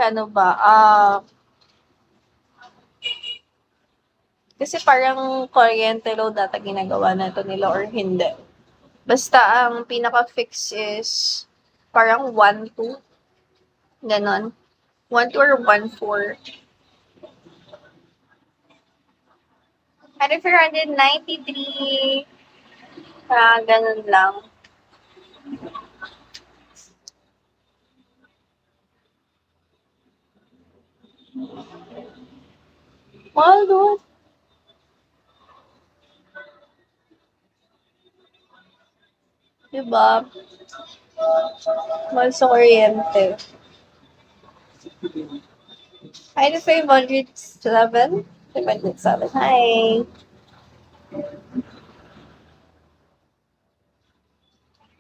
ano ba, kasi parang kuryente load data ginagawa na to nila or hindi. Basta ang pinaka-fix is parang 1-2. Ganon. 1-2 or 1-4. Ano 493. Ganun lang. Mahal doon. Diba? Mahal sa kuryente. Hi, the 507. 507. Hi.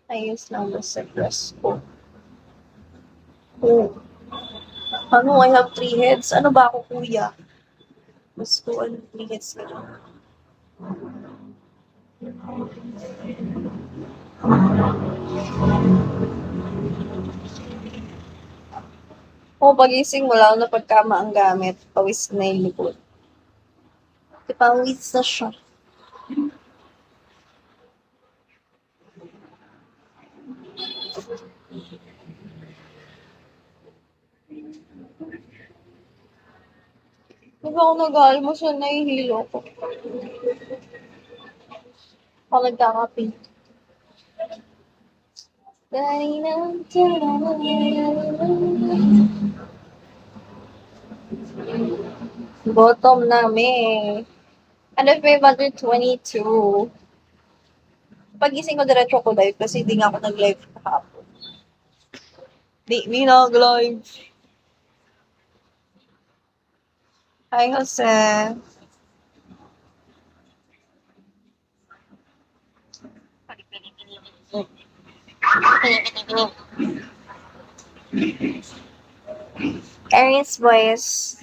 Ayos lang ba sa dress ko? Oh. Ano, I have 3 heads. Ano ba ako, kuya? Mas ko, 3 heads ka lang. Pagising mo lang na pagkama ang gamit, pawis na yung likod. Pawis na siya. Pag ako nag-almusal, nahihilo ko. Pag nagkakape. Bottom namin. Ano 522. Pagising ko diretso ko live kasi hindi nga ako nag-live kahapon. Di nag-live. Hi, Jose. Aries boys.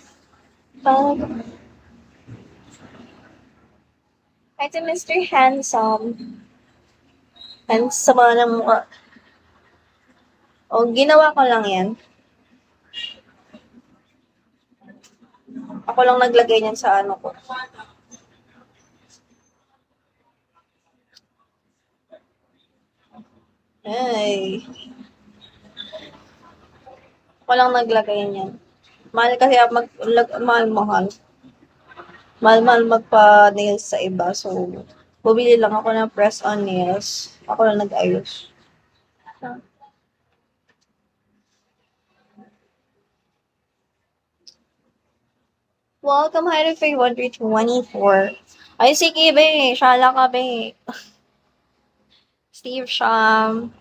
Hi to Mr. Handsome. Handsome na mukha. Ginawa ko lang yan. Ako lang naglagay niyan sa ano ko. Ay. Ako lang naglagay niyan. Mahal kasi mahal. Mahal magpa-nails sa iba. So, bumili lang ako ng press-on nails. Ako lang nag-ayos. Welcome, hi to 124. Ay, sige, be. Shala ka, be. Steve Sham.